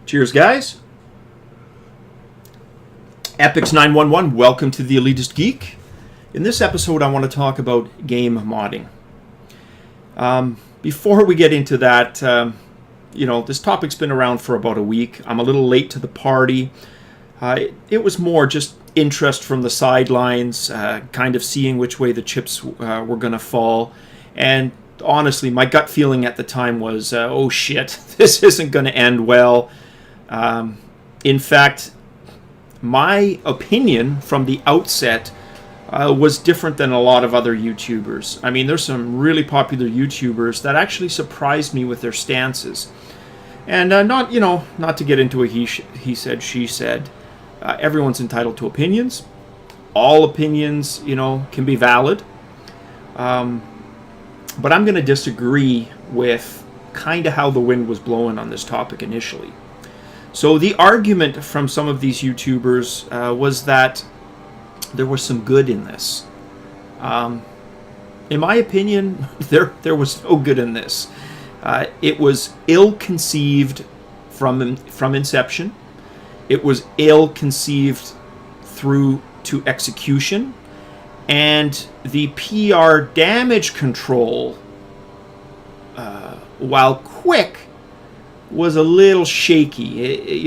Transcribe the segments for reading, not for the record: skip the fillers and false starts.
Cheers, guys. Epix 911, welcome to the Elitist Geek. In this episode, I want to talk about game modding. Before we get into that, this topic's been around for about a week. I'm a little late to the party. It was more just interest from the sidelines, kind of seeing which way the chips were going to fall. And honestly, my gut feeling at the time was, oh shit, this isn't going to end well. In fact, my opinion from the outset was different than a lot of other YouTubers. I mean, there's some really popular YouTubers that actually surprised me with their stances. And not to get into a he said, she said. Everyone's entitled to opinions. All opinions, can be valid. But I'm going to disagree with kind of how the wind was blowing on this topic initially. So the argument from some of these YouTubers was that there was some good in this. In my opinion, there was no good in this. It was ill-conceived from inception. It was ill-conceived through to execution. And the PR damage control, while quick, was a little shaky.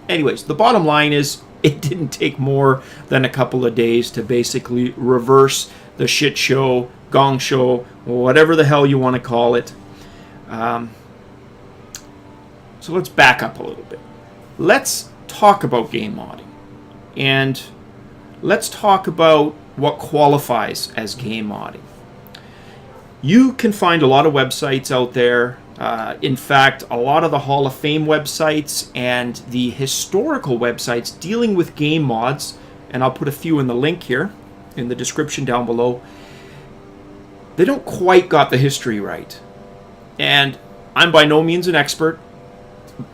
Anyways, the bottom line is it didn't take more than a couple of days to basically reverse the shit show, gong show, whatever the hell you want to call it. So let's back up a little bit. Let's talk about game modding. And let's talk about what qualifies as game modding. You can find a lot of websites out there. In fact, a lot of the Hall of Fame websites and the historical websites dealing with game mods, and I'll put a few in the link here in the description down below, they don't quite got the history right. And I'm by no means an expert,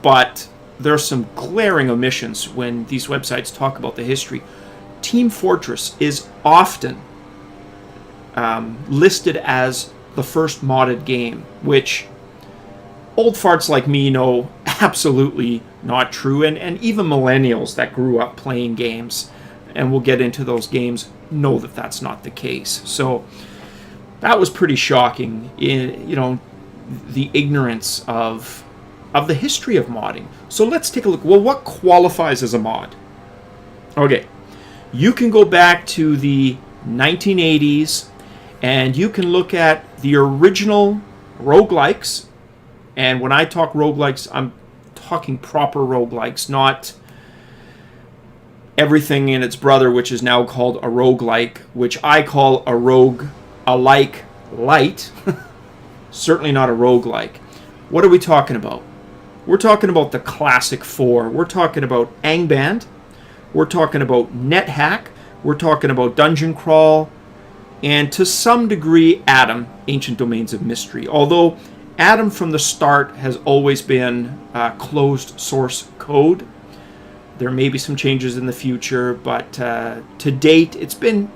but there are some glaring omissions when these websites talk about the history. Team Fortress is often listed as the first modded game, which old farts like me know absolutely not true, and even millennials that grew up playing games, and we'll get into those games, know that that's not the case. So that was pretty shocking, the ignorance of the history of modding. So let's take a look. Well, what qualifies as a mod? Okay, you can go back to the 1980s, and you can look at the original roguelikes. And when I talk roguelikes, I'm talking proper roguelikes, not everything and its brother, which is now called a roguelike, which I call a rogue-alike light. Certainly not a roguelike. What are we talking about? We're talking about the classic four. We're talking about Angband. We're talking about NetHack. We're talking about Dungeon Crawl. And to some degree, Atom, Ancient Domains of Mystery. Although Atom from the start has always been closed source code. There may be some changes in the future, but to date, it's been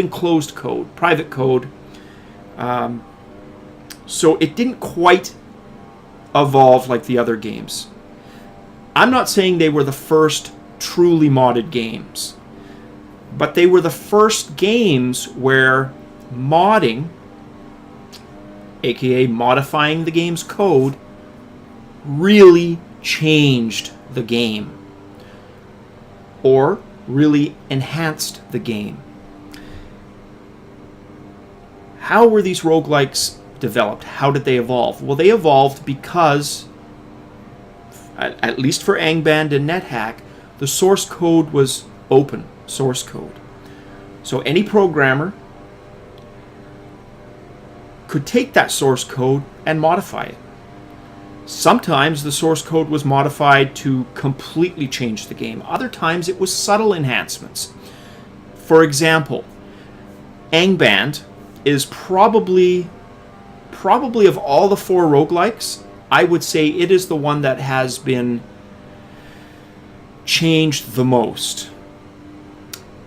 closed code, private code. So it didn't quite evolve like the other games. I'm not saying they were the first truly modded games, but they were the first games where modding, aka modifying the game's code, really changed the game or really enhanced the game. How were these roguelikes developed? How did they evolve? Well, they evolved because, at least for Angband and NetHack, the source code was open source code. So any programmer could take that source code and modify it. Sometimes the source code was modified to completely change the game. Other times it was subtle enhancements. For example, Angband is probably of all the four roguelikes, I would say it is the one that has been changed the most.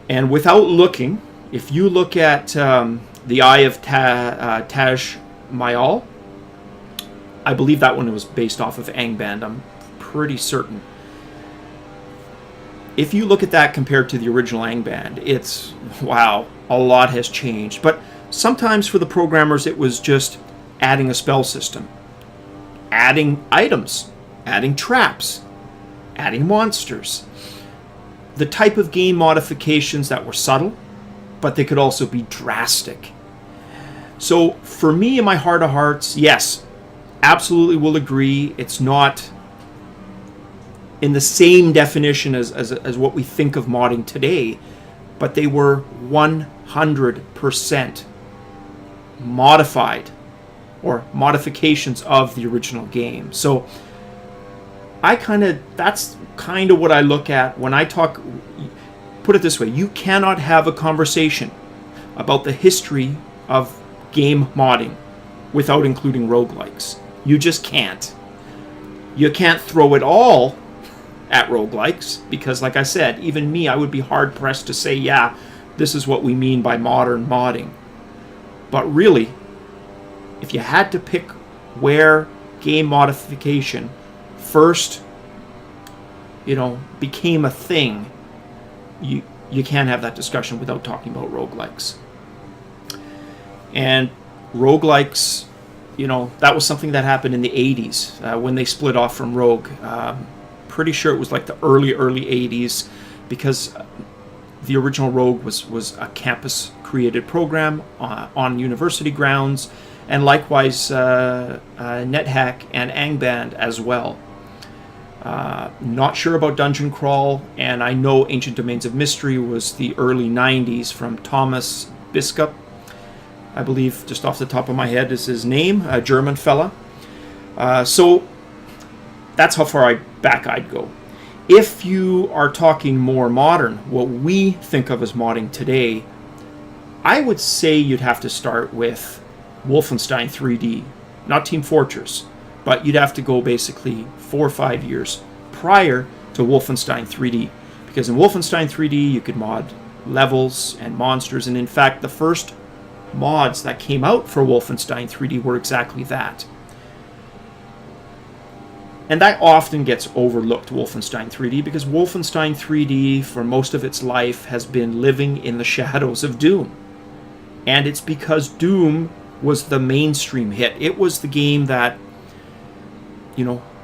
And without looking, if you look at the Eye of Taj Mahal, I believe that one was based off of Angband. I'm pretty certain. If you look at that compared to the original Angband, it's, wow, a lot has changed. But sometimes for the programmers, it was just adding a spell system, adding items, adding traps, adding monsters. The type of game modifications that were subtle, but they could also be drastic. So for me, in my heart of hearts, yes, absolutely will agree. It's not in the same definition as what we think of modding today, but they were 100% modified or modifications of the original game. So that's kind of what I look at when I talk. Put it this way, you cannot have a conversation about the history of game modding without including roguelikes. You just can't. You can't throw it all at roguelikes, because like I said, even me, I would be hard pressed to say, yeah, this is what we mean by modern modding. But really, if you had to pick where game modification first, became a thing, you can't have that discussion without talking about roguelikes. And roguelikes, that was something that happened in the 80s when they split off from Rogue. Pretty sure it was like the early 80s, because the original Rogue was a campus-created program on university grounds, and likewise NetHack and Angband as well. Not sure about Dungeon Crawl, and I know Ancient Domains of Mystery was the early 90s from Thomas Biskup, I believe, just off the top of my head is his name, a German fella. So that's how far back I'd go. If you are talking more modern, what we think of as modding today, I would say you'd have to start with Wolfenstein 3D, not Team Fortress, but you'd have to go basically 4 or 5 years prior to Wolfenstein 3D, because in Wolfenstein 3D you could mod levels and monsters, and in fact the first mods that came out for Wolfenstein 3D were exactly that. And that often gets overlooked, Wolfenstein 3D, because Wolfenstein 3D, for most of its life, has been living in the shadows of Doom. And it's because Doom was the mainstream hit. It was the game that,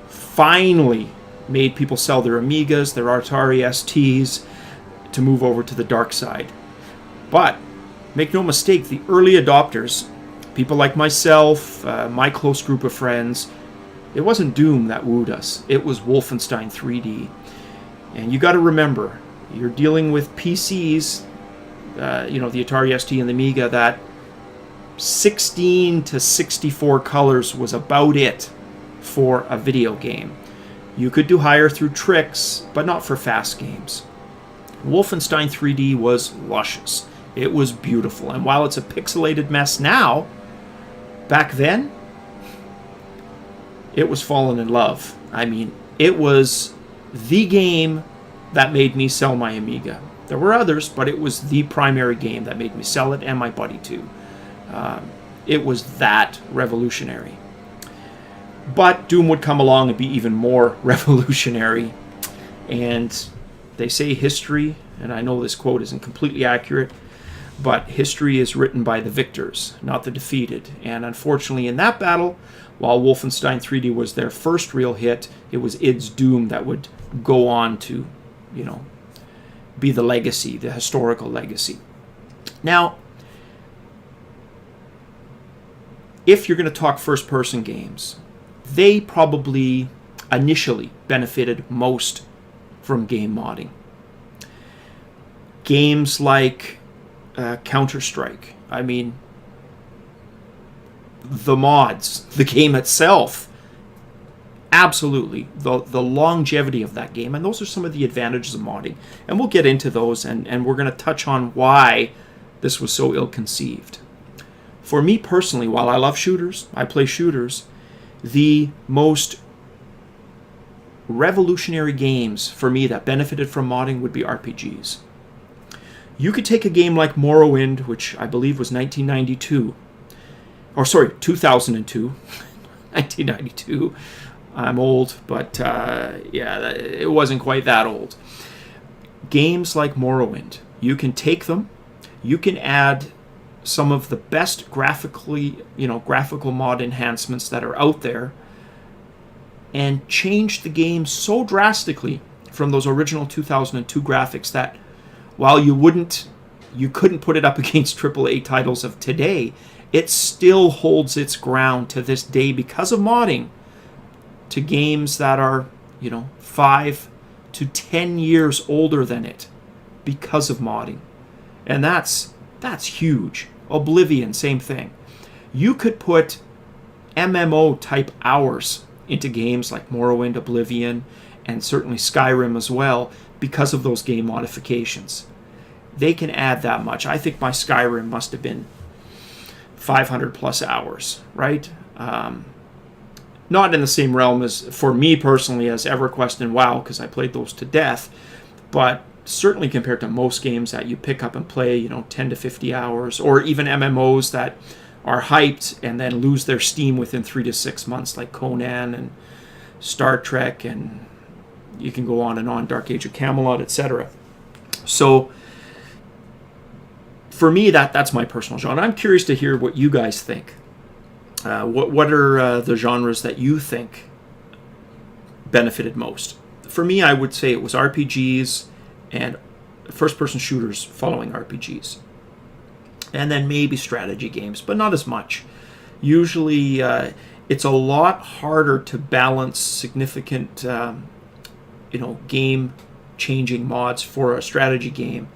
finally made people sell their Amigas, their Atari STs, to move over to the dark side. But, make no mistake, the early adopters, people like myself, my close group of friends, it wasn't Doom that wooed us. It was Wolfenstein 3D. And you got to remember, you're dealing with PCs, the Atari ST and the Amiga, that 16 to 64 colors was about it for a video game. You could do higher through tricks, but not for fast games. Wolfenstein 3D was luscious. It was beautiful. And while it's a pixelated mess now, back then, it was falling in love. I mean, it was the game that made me sell my Amiga. There were others, but it was the primary game that made me sell it, and my buddy too. It was that revolutionary. But Doom would come along and be even more revolutionary. And they say history, and I know this quote isn't completely accurate, but history is written by the victors, not the defeated. And unfortunately, in that battle, while Wolfenstein 3D was their first real hit, it was id's Doom that would go on to, be the legacy, the historical legacy. Now, if you're going to talk first-person games, they probably initially benefited most from game modding. Games like Counter-Strike, I mean, the mods, the game itself, absolutely, the longevity of that game, and those are some of the advantages of modding, and we'll get into those, and we're going to touch on why this was so ill-conceived. For me personally, while I love shooters, I play shooters, the most revolutionary games for me that benefited from modding would be RPGs. You could take a game like Morrowind, which I believe was 2002. 1992. I'm old, but yeah, it wasn't quite that old. Games like Morrowind, you can take them, you can add some of the best graphical mod enhancements that are out there, and change the game so drastically from those original 2002 graphics that while you couldn't put it up against AAA titles of today, it still holds its ground to this day because of modding to games that are, 5 to 10 years older than it because of modding. And that's huge. Oblivion, same thing. You could put MMO type hours into games like Morrowind, Oblivion, and certainly Skyrim as well because of those game modifications. They can add that much. I think my Skyrim must have been 500 plus hours, right? Not in the same realm as, for me personally, as EverQuest and WoW, because I played those to death, but certainly compared to most games that you pick up and play, 10 to 50 hours, or even MMOs that are hyped and then lose their steam within 3 to 6 months, like Conan and Star Trek, and you can go on, Dark Age of Camelot, etc. So for me, that's my personal genre. I'm curious to hear what you guys think. What are the genres that you think benefited most? For me, I would say it was RPGs and first-person shooters following RPGs. And then maybe strategy games, but not as much. Usually, it's a lot harder to balance significant, game-changing mods for a strategy game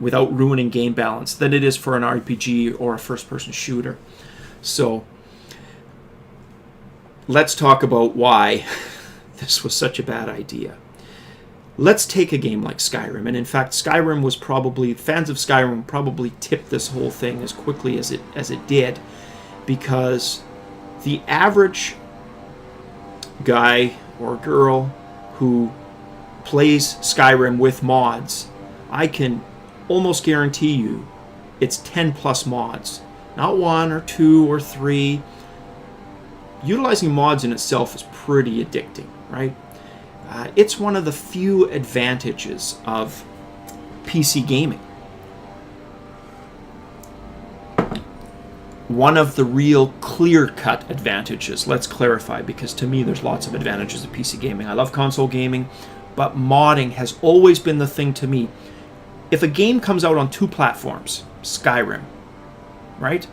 without ruining game balance than it is for an RPG or a first-person shooter. So let's talk about why this was such a bad idea. Let's take a game like Skyrim, and in fact, Skyrim was probably, fans of Skyrim probably tipped this whole thing as quickly as it did, because the average guy or girl who plays Skyrim with mods, I can almost guarantee you it's 10 plus mods, not 1 or 2 or 3. Utilizing mods in itself is pretty addicting, right? It's one of the few advantages of PC gaming. One of the real clear-cut advantages, let's clarify, because to me there's lots of advantages of PC gaming. I love console gaming, but modding has always been the thing to me. If a game comes out on 2 platforms, Skyrim, right?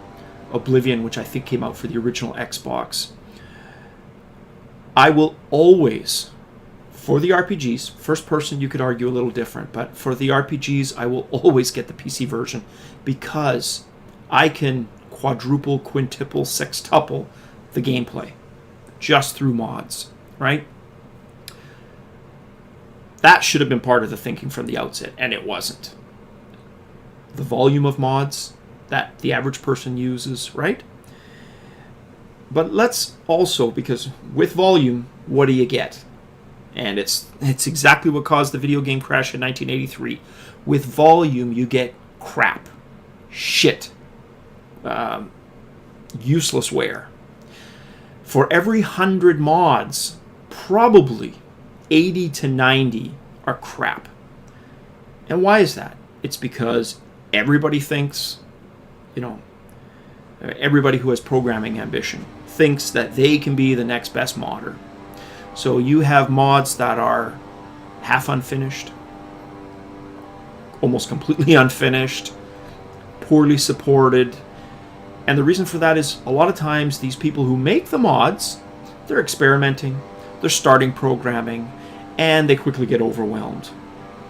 Oblivion, which I think came out for the original Xbox, I will always, for the RPGs, first person you could argue a little different, but for the RPGs I will always get the PC version because I can quadruple, quintuple, sextuple the gameplay just through mods, right? That should have been part of the thinking from the outset, and it wasn't. The volume of mods that the average person uses, right? But let's also, because with volume, what do you get? And it's exactly what caused the video game crash in 1983. With volume, you get crap, shit, useless wear. For every 100 mods, probably 80 to 90 are crap. And why is that? It's because everybody thinks, everybody who has programming ambition thinks that they can be the next best modder. So you have mods that are half unfinished, almost completely unfinished, poorly supported. And the reason for that is a lot of times these people who make the mods, they're experimenting, they're starting programming, and they quickly get overwhelmed.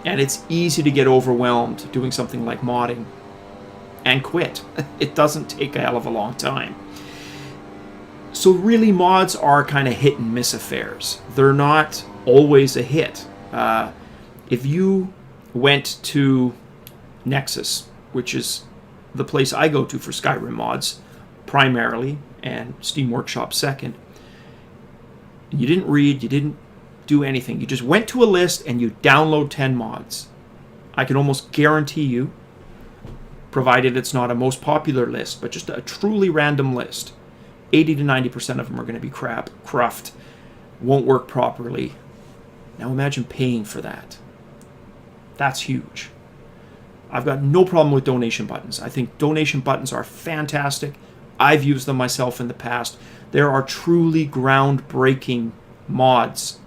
And it's easy to get overwhelmed doing something like modding and quit. It doesn't take a hell of a long time. So really, mods are kind of hit and miss affairs. They're not always a hit. If you went to Nexus, which is the place I go to for Skyrim mods primarily, and Steam Workshop second, you didn't read, you didn't do anything. You just went to a list and you download 10 mods. I can almost guarantee you, provided it's not a most popular list, but just a truly random list, 80 to 90% of them are going to be crap, cruft, won't work properly. Now imagine paying for that. That's huge. I've got no problem with donation buttons. I think donation buttons are fantastic. I've used them myself in the past. There are truly groundbreaking mods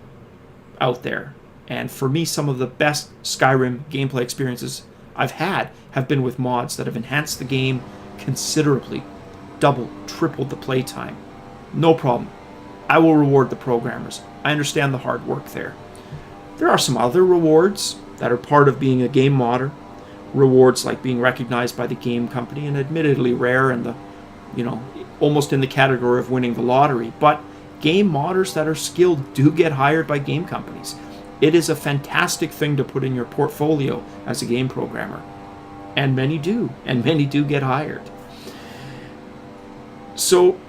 out there. And for me, some of the best Skyrim gameplay experiences I've had have been with mods that have enhanced the game considerably. Double, tripled the playtime. No problem. I will reward the programmers. I understand the hard work there. There are some other rewards that are part of being a game modder. Rewards like being recognized by the game company, and admittedly rare and almost in the category of winning the lottery. But game modders that are skilled do get hired by game companies. It is a fantastic thing to put in your portfolio as a game programmer. And many do get hired. So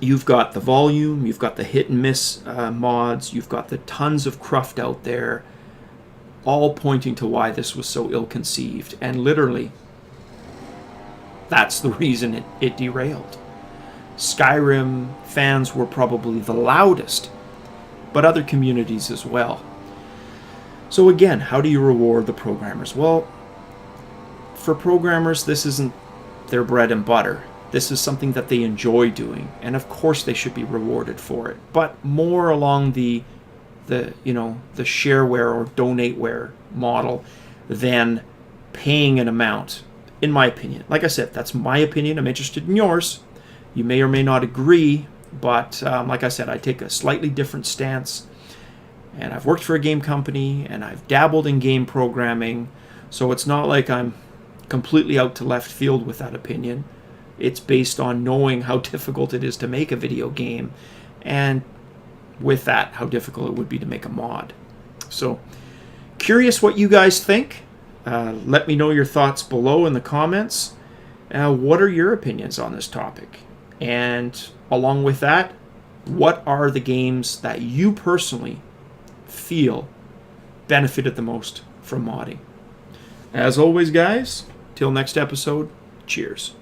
you've got the volume, you've got the hit and miss mods, you've got the tons of cruft out there, all pointing to why this was so ill-conceived. And literally, that's the reason it derailed. Skyrim fans were probably the loudest, but other communities as well. So again, how do you reward the programmers? Well, for programmers, this isn't their bread and butter. This is something that they enjoy doing, and of course they should be rewarded for it, but more along the shareware or donateware model than paying an amount, in my opinion. Like I said, that's my opinion. I'm interested in yours. You may or may not agree, but like I said, I take a slightly different stance, and I've worked for a game company, and I've dabbled in game programming, so it's not like I'm completely out to left field with that opinion. It's based on knowing how difficult it is to make a video game, and with that, how difficult it would be to make a mod. So, curious what you guys think. Let me know your thoughts below in the comments. What are your opinions on this topic? And along with that, what are the games that you personally feel benefited the most from modding? As always, guys, till next episode, cheers.